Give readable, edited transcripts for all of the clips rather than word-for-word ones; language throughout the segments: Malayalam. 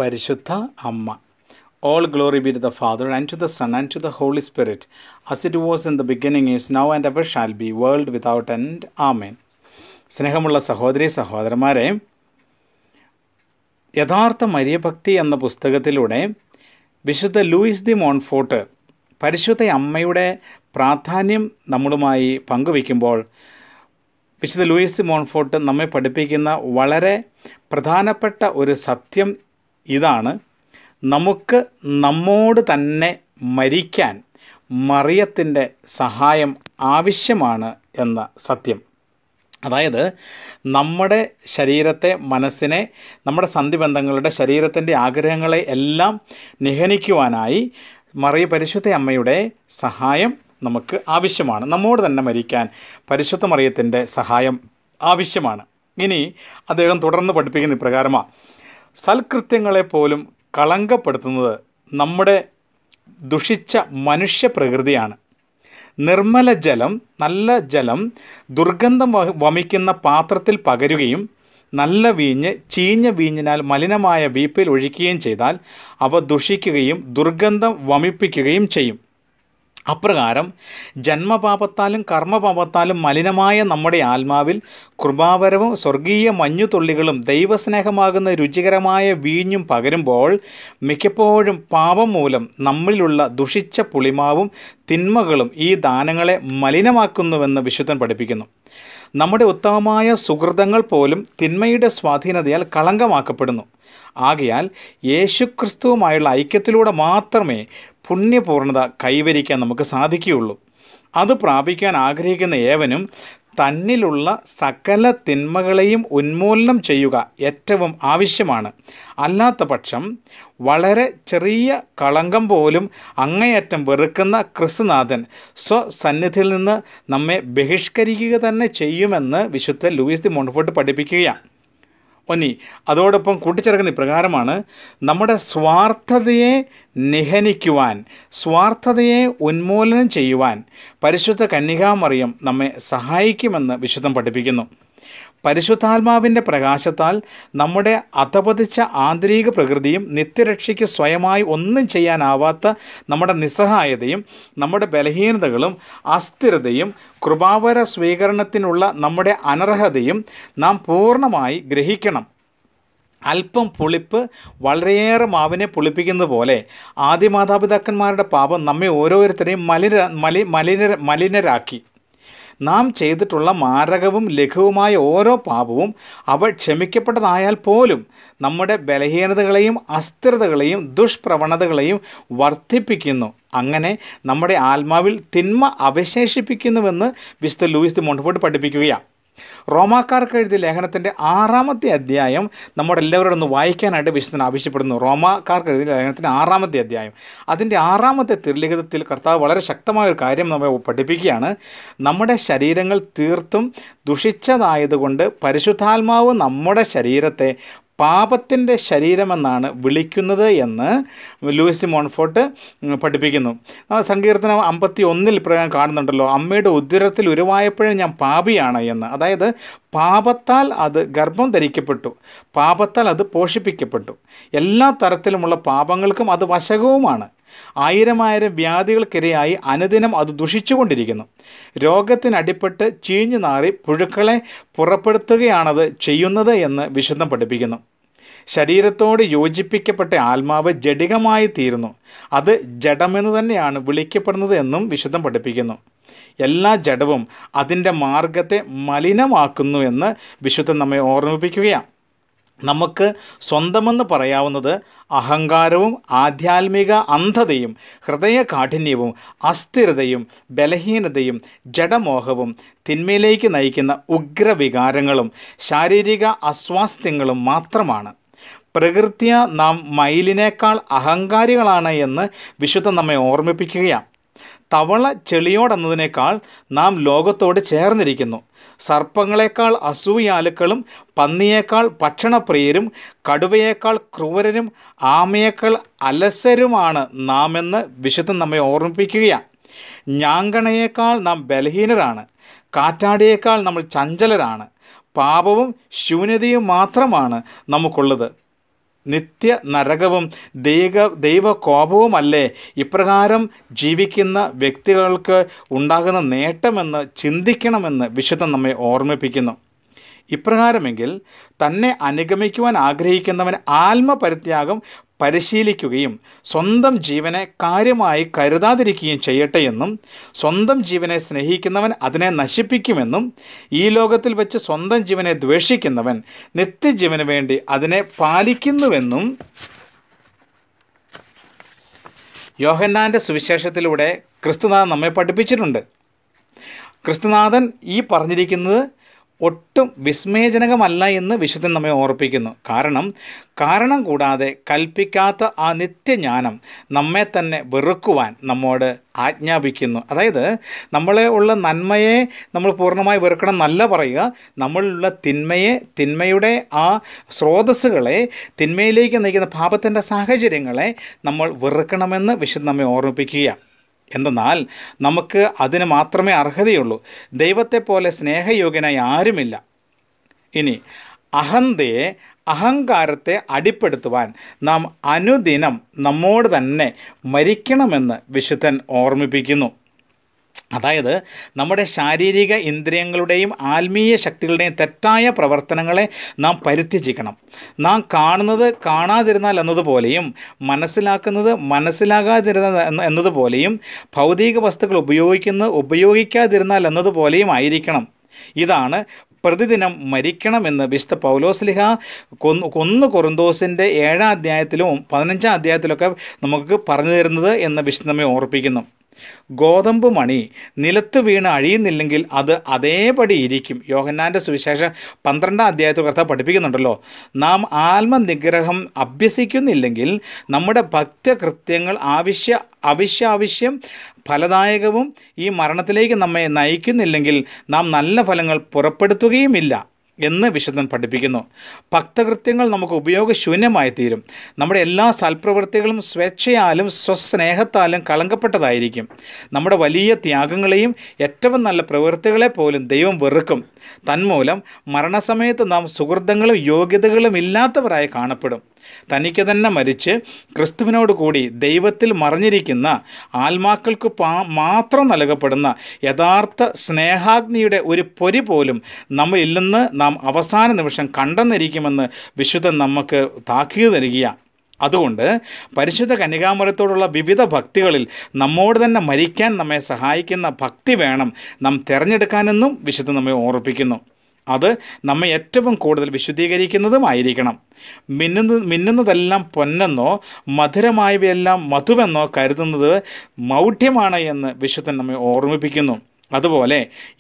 പരിശുദ്ധ അമ്മ. All glory be to the Father, and to the Son, and to the Holy Spirit, as it was in the beginning, is now, and ever shall be, world without end. Amen. സ്നേഹമുള്ള സഹോദരി സഹോദരന്മാരെ, യഥാർത്ഥ മരിയഭക്തി എന്ന പുസ്തകത്തിലൂടെ വിശുദ്ധ ലൂയിസ് ദി മോൺഫോർട്ട് പരിശുദ്ധ അമ്മയുടെ പ്രാധാന്യം നമ്മളുമായി പങ്കുവയ്ക്കുമ്പോൾ വിശുദ്ധ ലൂയിസ് ദി മോൺഫോർട്ട് നമ്മെ പഠിപ്പിക്കുന്ന വളരെ പ്രധാനപ്പെട്ട ഒരു സത്യം ഇതാണ്: നമുക്ക് നമ്മോട് തന്നെ മരിക്കാൻ മറിയത്തിൻ്റെ സഹായം ആവശ്യമാണ് എന്ന സത്യം. അതായത് നമ്മുടെ ശരീരത്തെ, മനസ്സിനെ, നമ്മുടെ സന്ധിബന്ധങ്ങളുടെ, ശരീരത്തിൻ്റെ ആഗ്രഹങ്ങളെ എല്ലാം നിഹനിക്കുവാനായി പരിശുദ്ധ അമ്മയുടെ സഹായം നമുക്ക് ആവശ്യമാണ്. നമ്മോട് തന്നെ മരിക്കാൻ പരിശുദ്ധ മറിയത്തിൻ്റെ സഹായം ആവശ്യമാണ്. ഇനി അദ്ദേഹം തുടർന്ന് പഠിപ്പിക്കുന്ന ഇപ്രകാരമാണ്: സൽകൃത്യങ്ങളെപ്പോലും കളങ്കപ്പെടുത്തുന്നത് നമ്മുടെ ദുഷിച്ച മനുഷ്യപ്രകൃതിയാണ്. നിർമ്മല ജലം, നല്ല ജലം ദുർഗന്ധം വമിക്കുന്ന പാത്രത്തിൽ പകരുകയും നല്ല വീഞ്ഞ് ചീഞ്ഞ വീഞ്ഞിനാൽ മലിനമായ വീപ്പിൽ ഒഴിക്കുകയും ചെയ്താൽ അവ ദുഷിക്കുകയും ദുർഗന്ധം വമിപ്പിക്കുകയും ചെയ്യും. അപ്രകാരം ജന്മപാപത്താലും കർമ്മപാപത്താലും മലിനമായ നമ്മുടെ ആത്മാവിൽ കൃപാവരവും സ്വർഗീയ മഞ്ഞുതുള്ളികളും ദൈവസ്നേഹമാകുന്ന രുചികരമായ വീഞ്ഞും പകരുമ്പോൾ മിക്കപ്പോഴും പാപം മൂലം നമ്മളിലുള്ള ദുഷിച്ച പുളിമാവും തിന്മകളും ഈ ദാനങ്ങളെ മലിനമാക്കുന്നുവെന്ന് വിശുദ്ധൻ പഠിപ്പിക്കുന്നു. നമ്മുടെ ഉത്തമമായ സുഹൃതങ്ങൾ പോലും തിന്മയുടെ സ്വാധീനതയാൽ കളങ്കമാക്കപ്പെടുന്നു. ആകയാൽ യേശുക്രിസ്തുവുമായുള്ള ഐക്യത്തിലൂടെ മാത്രമേ പുണ്യപൂർണ്ണത കൈവരിക്കാൻ നമുക്ക് സാധിക്കുകയുള്ളൂ. അത് പ്രാപിക്കാൻ ആഗ്രഹിക്കുന്ന ഏവനും തന്നിലുള്ള സകല തിന്മകളെയും ഉന്മൂലനം ചെയ്യുക ഏറ്റവും ആവശ്യമാണ്. അല്ലാത്ത പക്ഷം വളരെ ചെറിയ കളങ്കം പോലും അങ്ങേയറ്റം വെറുക്കുന്ന ക്രിസ്തുനാഥൻ സ്വസന്നിധിയിൽ നിന്ന് നമ്മെ ബഹിഷ്കരിക്കുക തന്നെ ചെയ്യുമെന്ന് വിശുദ്ധ ലൂയിസ് ദി മോൺഫോർട്ട് പഠിപ്പിക്കുകയാണ്. അതോടൊപ്പം കൂട്ടിച്ചേർക്കുന്ന ഇപ്രകാരമാണ്: നമ്മുടെ സ്വാർത്ഥതയെ നിഹനിക്കുവാൻ, സ്വാർത്ഥതയെ ഉന്മൂലനം ചെയ്യുവാൻ പരിശുദ്ധ കന്യകാമറിയം നമ്മെ സഹായിക്കുമെന്ന് വിശുദ്ധൻ പഠിപ്പിക്കുന്നു. പരിശുദ്ധാത്മാവിൻ്റെ പ്രകാശത്താൽ നമ്മുടെ അധപതിച്ച ആന്തരിക പ്രകൃതിയും നിത്യരക്ഷയ്ക്ക് സ്വയമായി ഒന്നും ചെയ്യാനാവാത്ത നമ്മുടെ നിസ്സഹായതയും നമ്മുടെ ബലഹീനതകളും അസ്ഥിരതയും കൃപാവര സ്വീകരണത്തിനുള്ള നമ്മുടെ അനർഹതയും നാം പൂർണ്ണമായി ഗ്രഹിക്കണം. അല്പം പുളിപ്പ് വളരെയേറെ മാവിനെ പുളിപ്പിക്കുന്നത് പോലെ ആദ്യ മാതാപിതാക്കന്മാരുടെ പാപം നമ്മെ ഓരോരുത്തരെയും മലിനരാക്കി. നാം ചെയ്തിട്ടുള്ള മാരകവും ലഘുവുമായ ഓരോ പാപവും അവ ക്ഷമിക്കപ്പെട്ടതായാൽ പോലും നമ്മുടെ ബലഹീനതകളെയും അസ്ഥിരതകളെയും ദുഷ്പ്രവണതകളെയും വർദ്ധിപ്പിക്കുന്നു. അങ്ങനെ നമ്മുടെ ആത്മാവിൽ തിന്മ അവശേഷിപ്പിക്കുന്നുവെന്ന് വിശുദ്ധ ലൂയിസ് ദി മോൺഫോർട്ട് പഠിപ്പിക്കുകയാണ്. റോമാക്കാർക്ക് എഴുതിയ ലേഖനത്തിൻ്റെ 6-ാമത്തെ അധ്യായം നമ്മളെല്ലാവരോടും ഒന്ന് വായിക്കാനായിട്ട് വിശുദ്ധൻ ആവശ്യപ്പെടുന്നു. റോമാക്കാർക്ക് എഴുതിയ ലേഖനത്തിൻ്റെ 6-ാമത്തെ അധ്യായം, അതിൻ്റെ 6-ാമത്തെ തിരുലിഖിതത്തിൽ കർത്താവ് വളരെ ശക്തമായൊരു കാര്യം നമ്മെ പഠിപ്പിക്കുകയാണ്. നമ്മുടെ ശരീരങ്ങൾ തീർത്തും ദുഷിച്ചതായതുകൊണ്ട് പരിശുദ്ധാത്മാവ് നമ്മുടെ ശരീരത്തെ പാപത്തിൻ്റെ ശരീരമെന്നാണ് വിളിക്കുന്നത് എന്ന് ലൂയിസ് ദി മോൺഫോർട്ട് പഠിപ്പിക്കുന്നു. സങ്കീർത്തനം 51 പ്രകാരം കാണുന്നുണ്ടല്ലോ: അമ്മയുടെ ഉദരത്തിൽ ഉരുവായപ്പോഴും ഞാൻ പാപിയാണ് എന്ന്. അതായത് പാപത്താൽ അത് ഗർഭം ധരിക്കപ്പെട്ടു, പാപത്താൽ അത് പോഷിപ്പിക്കപ്പെട്ടു. എല്ലാ തരത്തിലുമുള്ള പാപങ്ങൾക്കും അത് വശകവുമാണ്. 1000 വ്യാധികൾക്കിരയായി അനുദിനം അത് ദുഷിച്ചുകൊണ്ടിരിക്കുന്നു. രോഗത്തിനടിപ്പെട്ട് ചീഞ്ഞു നാറി പുഴുക്കളെ പുറപ്പെടുത്തുകയാണത് ചെയ്യുന്നത് എന്ന് വിശുദ്ധം പഠിപ്പിക്കുന്നു. ശരീരത്തോട് യോജിപ്പിക്കപ്പെട്ട ആത്മാവ് ജഡികമായി തീരുന്നു. അത് ജഡമെന്ന് തന്നെയാണ് വിളിക്കപ്പെടുന്നത് എന്നും വിശുദ്ധം പഠിപ്പിക്കുന്നു. എല്ലാ ജഡവും അതിൻ്റെ മാർഗത്തെ മലിനമാക്കുന്നു എന്ന് വിശുദ്ധൻ നമ്മെ ഓർമ്മിപ്പിക്കുകയാണ്. നമുക്ക് സ്വന്തമെന്ന് പറയാവുന്നത് അഹങ്കാരവും ആധ്യാത്മിക അന്ധതയും ഹൃദയകാഠിന്യവും അസ്ഥിരതയും ബലഹീനതയും ജഡമോഹവും തിന്മയിലേക്ക് നയിക്കുന്ന ഉഗ്രവികാരങ്ങളും ശാരീരിക അസ്വാസ്ഥ്യങ്ങളും മാത്രമാണ്. പ്രകൃത്യ നാം മയിലിനേക്കാൾ അഹങ്കാരികളാണ് എന്ന് വിശുദ്ധൻ നമ്മെ ഓർമ്മിപ്പിക്കുകയാണ്. തവള ചെളിയോടെന്നതിനേക്കാൾ നാം ലോകത്തോട് ചേർന്നിരിക്കുന്നു. സർപ്പങ്ങളെക്കാൾ അസൂയാലുക്കളും പന്നിയേക്കാൾ ഭക്ഷണപ്രിയരും കടുവയേക്കാൾ ക്രൂരരും ആമയേക്കാൾ അലസരുമാണ് നാമെന്ന് വിശുദ്ധൻ നമ്മെ ഓർമ്മിപ്പിക്കുകയാണ്. ഞാങ്കണയേക്കാൾ നാം ബലഹീനരാണ്. കാറ്റാടിയേക്കാൾ നമ്മൾ ചഞ്ചലരാണ്. പാപവും ശൂന്യതയും മാത്രമാണ് നമുക്കുള്ളത്. നിത്യ നരകവും ദൈവകോപവുമല്ലേ ഇപ്രകാരം ജീവിക്കുന്ന വ്യക്തികൾക്ക് ഉണ്ടാകുന്ന നേട്ടമെന്ന് ചിന്തിക്കണമെന്ന് വിശുദ്ധൻ നമ്മെ ഓർമ്മിപ്പിക്കുന്നു. ഇപ്രകാരമെങ്കിൽ തന്നെ അനുഗമിക്കുവാൻ ആഗ്രഹിക്കുന്നവൻ ആത്മപരിത്യാഗം പരിശീലിക്കുകയും സ്വന്തം ജീവനെ കാര്യമായി കരുതാതിരിക്കുകയും ചെയ്യട്ടെ എന്നും, സ്വന്തം ജീവനെ സ്നേഹിക്കുന്നവൻ അതിനെ നശിപ്പിക്കുമെന്നും, ഈ ലോകത്തിൽ വെച്ച് സ്വന്തം ജീവനെ ദ്വേഷിക്കുന്നവൻ നിത്യജീവന് വേണ്ടി അതിനെ പാലിക്കുന്നുവെന്നും യോഹന്നാൻ്റെ സുവിശേഷത്തിലൂടെ ക്രിസ്തുനാഥൻ നമ്മെ പഠിപ്പിച്ചിട്ടുണ്ട്. ക്രിസ്തുനാഥൻ ഈ പറഞ്ഞിരിക്കുന്നത് ഒട്ടും വിസ്മയജനകമല്ല എന്ന് വിശുദ്ധൻ നമ്മെ ഓർപ്പിക്കുന്നു. കാരണം കൂടാതെ കൽപ്പിക്കാത്ത ആ നിത്യജ്ഞാനം നമ്മെ തന്നെ വെറുക്കുവാൻ നമ്മോട് ആജ്ഞാപിക്കുന്നു. അതായത് നമ്മളെ ഉള്ള നന്മയെ നമ്മൾ പൂർണ്ണമായി വെറുക്കണം എന്നല്ല പറയുക, നമ്മളിലുള്ള തിന്മയുടെ ആ സ്രോതസ്സുകളെ, തിന്മയിലേക്ക് നയിക്കുന്ന പാപത്തിൻ്റെ സാഹചര്യങ്ങളെ നമ്മൾ വെറുക്കണമെന്ന് വിശുദ്ധൻ നമ്മെ ഓർമ്മിപ്പിക്കുക. എന്തെന്നാൽ നമുക്ക് അതിന് മാത്രമേ അർഹതയുള്ളൂ. ദൈവത്തെപ്പോലെ സ്നേഹയോഗ്യനായി ആരുമില്ല. ഇനി അഹങ്കാരത്തെ അടിപ്പെടുത്തുവാൻ നാം അനുദിനം നമ്മോട് തന്നെ മരിക്കണമെന്ന് വിശുദ്ധൻ ഓർമ്മിപ്പിക്കുന്നു. അതായത് നമ്മുടെ ശാരീരിക ഇന്ദ്രിയങ്ങളുടെയും ആത്മീയ ശക്തികളുടെയും തെറ്റായ പ്രവർത്തനങ്ങളെ നാം പരിത്യജിക്കണം. നാം കാണുന്നത് കാണാതിരുന്നാൽ എന്നതുപോലെയും മനസ്സിലാക്കുന്നത് മനസ്സിലാകാതിരുന്ന എന്നതുപോലെയും ഭൗതിക വസ്തുക്കൾ ഉപയോഗിക്കാതിരുന്നാൽ എന്നതുപോലെയും ആയിരിക്കണം. ഇതാണ് പ്രതിദിനം മരിക്കണമെന്ന് വിശുദ്ധ പൗലോസ്ലിഹ കൊരിന്തോസിൻ്റെ 7-ാം അധ്യായത്തിലും 15-ാം അധ്യായത്തിലൊക്കെ നമുക്ക് പറഞ്ഞു തരുന്നത് എന്ന് വിശുദ്ധ നമ്മെ ഓർപ്പിക്കുന്നു. ഗോതമ്പ് മണി നിലത്ത് വീണ് അഴിയുന്നില്ലെങ്കിൽ അത് അതേപടി ഇരിക്കും. യോഹന്നാൻ്റെ സുവിശേഷം 12-ാം അധ്യായത്തിൽ കർത്താവ് പഠിപ്പിക്കുന്നുണ്ടല്ലോ. നാം ആത്മനിഗ്രഹം അഭ്യസിക്കുന്നില്ലെങ്കിൽ, നമ്മുടെ ഭക്തകൃത്യങ്ങൾ ആവശ്യം ഫലദായകവും ഈ മരണത്തിലേക്ക് നമ്മെ നയിക്കുന്നില്ലെങ്കിൽ നാം നല്ല ഫലങ്ങൾ പുറപ്പെടുത്തുകയുമില്ല എന്ന് വിശുദ്ധൻ പഠിപ്പിക്കുന്നു. ഭക്തകൃത്യങ്ങൾ നമുക്ക് ഉപയോഗശൂന്യമായി തീരും. നമ്മുടെ എല്ലാ സൽപ്രവൃത്തികളും സ്വേച്ഛയാലും സ്വസ്നേഹത്താലും കളങ്കപ്പെട്ടതായിരിക്കും. നമ്മുടെ വലിയ ത്യാഗങ്ങളെയും ഏറ്റവും നല്ല പ്രവൃത്തികളെ പോലും ദൈവം വെറുക്കും. തന്മൂലം മരണസമയത്ത് നാം സുഹൃത്തുക്കളും യോഗ്യതകളും ഇല്ലാത്തവരായി കാണപ്പെടും. തനിക്ക് തന്നെ മരിച്ച് ക്രിസ്തുവിനോട് കൂടി ദൈവത്തിൽ മറഞ്ഞിരിക്കുന്ന ആത്മാക്കൾക്ക് മാത്രം നൽകപ്പെടുന്ന യഥാർത്ഥ സ്നേഹാഗ്നിയുടെ ഒരു പൊരി പോലും നമ്മളില്ലെന്ന് നാം അവസാന നിമിഷം കണ്ടെന്നിരിക്കുമെന്ന് വിശുദ്ധൻ നമുക്ക് താക്കീത് നൽകിയ. അതുകൊണ്ട് പരിശുദ്ധ കന്യകാമറിയത്തോടുള്ള വിവിധ ഭക്തികളിൽ നമ്മോട് തന്നെ മരിക്കാൻ നമ്മെ സഹായിക്കുന്ന ഭക്തി വേണം നാം തിരഞ്ഞെടുക്കാനെന്നും വിശുദ്ധൻ നമ്മെ ഓർപ്പിക്കുന്നു. അത് നമ്മെ ഏറ്റവും കൂടുതൽ വിശുദ്ധീകരിക്കുന്നതുമായിരിക്കണം. മിന്നുന്നതെല്ലാം പൊന്നെന്നോ മധുരമായവയെല്ലാം മധുവെന്നോ കരുതുന്നത് മൗഢ്യമാണ് എന്ന് വിശുദ്ധൻ നമ്മെ ഓർമ്മിപ്പിക്കുന്നു. അതുപോലെ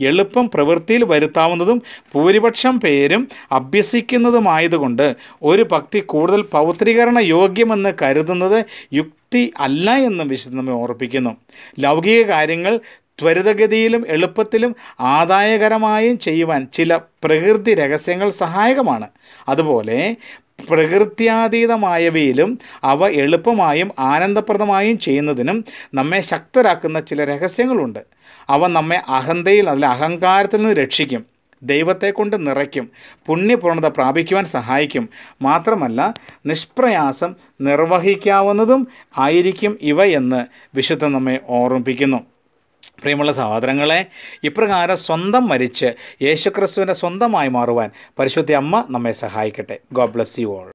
എളുപ്പം പ്രവൃത്തിയിൽ വരുത്താവുന്നതും ഭൂരിപക്ഷം പേരും അഭ്യസിക്കുന്നതുമായതുകൊണ്ട് ഒരു ഭക്തി കൂടുതൽ പൗത്രീകരണ യോഗ്യമെന്ന് കരുതുന്നത് യുക്തി അല്ല എന്നും വിശുദ്ധൻ നമ്മെ ഓർപ്പിക്കുന്നു. ലൗകിക കാര്യങ്ങൾ ത്വരിതഗതിയിലും എളുപ്പത്തിലും ആദായകരമായും ചെയ്യുവാൻ ചില പ്രകൃതി രഹസ്യങ്ങൾ സഹായകമാണ്. അതുപോലെ പ്രകൃത്യാതീതമായവയിലും അവ എളുപ്പമായും ആനന്ദപ്രദമായും ചെയ്യുന്നതിനും നമ്മെ ശക്തരാക്കുന്ന ചില രഹസ്യങ്ങളുണ്ട്. അവ നമ്മെ അഹങ്കാരത്തിൽ നിന്ന് രക്ഷിക്കും, ദൈവത്തെ കൊണ്ട് നിറയ്ക്കും, പുണ്യപൂർണ്ണത പ്രാപിക്കുവാൻ സഹായിക്കും. മാത്രമല്ല നിഷ്പ്രയാസം നിർവഹിക്കാവുന്നതും ആയിരിക്കും ഇവ എന്ന് വിശുദ്ധൻ നമ്മെ ഓർമ്മിപ്പിക്കുന്നു. പ്രിയമുള്ള സഹോദരങ്ങളെ, ഇപ്രകാരം സ്വന്തം മരിച്ച് യേശുക്രിസ്തുവിനെ സ്വന്തമായി മാറുവാൻ പരിശുദ്ധ അമ്മ നമ്മെ സഹായിക്കട്ടെ. God bless you all.